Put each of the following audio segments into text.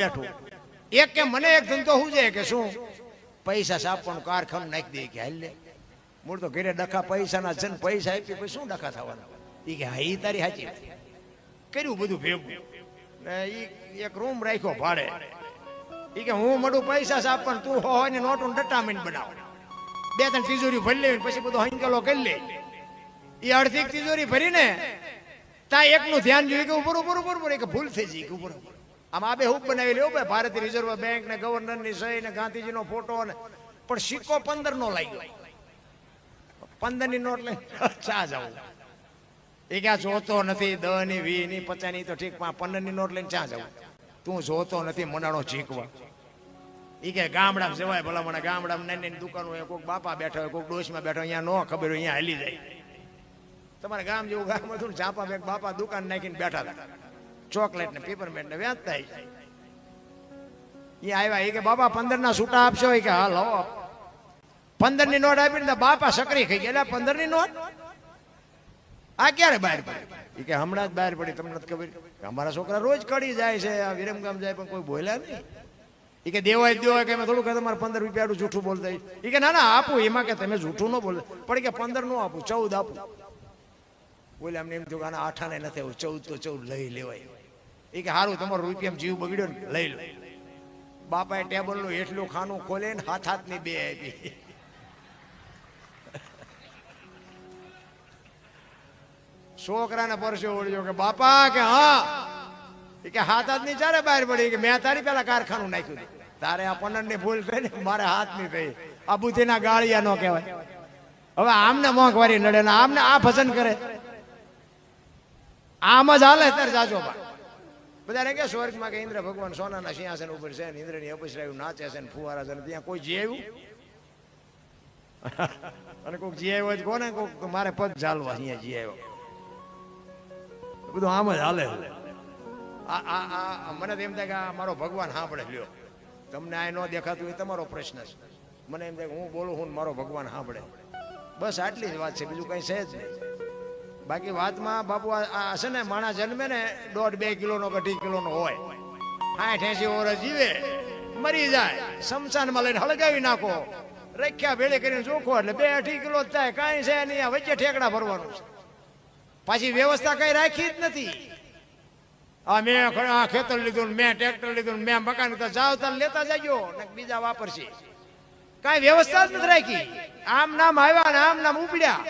બેઠું એક કે મને એક ધંધો શું છે કે શું પૈસા સાપવાનું કારખાનું નાખી દે કે હાલ લે મૂળ તો ઘરે ડખા પૈસાના છે ને પૈસા આપી પછી શું ડખા થવાના એ કે હા એ તારી સાચી કર્યું બધું ભેગું ને એ એક રૂમ રાખ્યો ભાડે એ કે હું મળું પૈસા સાપવાનું તું હોય ને નોટું ડટામીને બનાવ બે ત્રણ તિજોરી ભરી લેવી પછી બધો હંકેલો કરી લે એ અડધી તિજોરી ભરીને તા એકનું ધ્યાન જોયું કે ઉપર ઉપર ઉપર ઉપર એક ભૂલ થઈ જઈ કે ઉપર આમ આ બે હુક બનાવી લેવું ભાઈ ભારતીય રિઝર્વ બેંક ને ગવર્નર ની સહી ને ગાંધીજીનો ફોટો ને પણ સિક્કો 15 નો લાગ્યો 15 ની નોટ લઈ ચા જાવ એ કે જોતો નથી 10 ની 20 ની 50 ની તો ઠીક 15 ની નોટ લઈને ચા જાવ તું જોતો નથી મનાણો ચીકવા એ કે ગામડામાં જવાય ભલા મને ગામડામાં નાની નાની દુકાનો હોય કોઈક બાપા બેઠા હોય કોઈક ડોશમાં બેઠા અહીંયા ન ખબર હોય અહીંયા હાલી જાય તમારે ગામ જેવું ગામ હતું ને ચાપા બેગ બાપા દુકાન નાખીને બેઠા હતા ચોકલેટ ને પેપરમેન્ટ ને વેચતા એ આવ્યા એ કે બાપા 15 ના છૂટા આપશો એ કે હાલ હો 15 ની નોટ આપીને બાપા સકરી ખાઈ ગયા 15 ની નોટ આ ક્યારે બહાર પડી એ કે હમણાં જ બહાર પડી તમને નથી ખબર અમારા છોકરા રોજ કડી જાય છે આ વિરમગામ જાય પણ કોઈ બોલ્યા નહીં એ કે દેવાય દેવાય કે થોડું કે તમારે 15 રૂપિયા જૂઠું બોલતા એ કે ના ના આપું એમાં કે તમે જૂઠું ન બોલે પણ કે 15 નો આપું 14 આપું બોલે અમને એમ થયું કે આના 8 ને નથી 14 તો 14 લઈ લેવાય એ કે સારું તમારો રૂપિયામાં જીવ બગડ્યો ને લઈ લો બાપાએ ટેબલ નું એટલું ખાનું ખોલે ને હાથ ની બે આપી છોકરાને પરસે ઓળ્યો કે બાપા કે હા એ કે હાથ ની ચારે બહાર પડી કે મેં તારી પેલા કારખાનું નાખ્યું તારે આ 15 ની ભૂલ થઈ ને મારે હાથ ની થઈ આ બુદ્ધિના ગાળિયા નો કહેવાય હવે આમને મોંઘવારી નડે ને આમને આ ભજન કરે આમ જ હાલે ત્યારે જાજો બધા કે સ્વર્ગમાં કે ઇન્દ્ર ભગવાન સોનાના સિંહાસન ઉપર છે ને ઇન્દ્રની અપસરાયું નાચે છે ને ફુવારા છે ને ત્યાં કોઈ જી આવ્યું અને કોઈક જી આવ્યો જ કોને કોઈક મારે પગ ચાલવા અહીંયા જી આવ્યો બધું આમ જ હાલે મને તો એમ થાય કે આ મારો ભગવાન સાંભળે લ્યો તમને આ ન દેખાતું એ તમારો પ્રશ્ન છે મને એમ થાય કે હું બોલું હું મારો ભગવાન સાંભળે બસ આટલી જ વાત છે બીજું કઈ છે જ નહીં બાકી વાતમાં બાપુ આ છે ને માણસ જન્મે ને 1.5-2 કિલોનો કે 2 કિલોનો હોય 60-80 વર્ષ જીવે મરી જાય શમશાનમાં લઈને હળગાવી નાખો રખ્યા ભેળે કરીને ચોખ્ખો એટલે 2-2.5 કિલો જ થાય કાંઈ છે નહીં આ વચ્ચે ઠેકડા ભરવાનું છે પાછી વ્યવસ્થા કઈ રાખી જ નથી આ મેં ખેતર લીધું મેં ટ્રેક્ટર લીધું મેં મકાન લીધા જાવ તાર લેતા જજો ને બીજા વાપરશે કઈ વ્યવસ્થા જ નથી રાખી આમ નામ આવ્યા ને આમ નામ ઉપડ્યા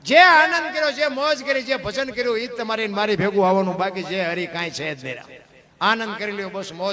જે આનંદ કર્યો જે મોજ કરી જે ભજન કર્યું એ તમારી મારી ભેગું આવવાનું બાકી જે હરી કાંઈ છે જ નહીં આનંદ કરી લ્યો બસ મોજ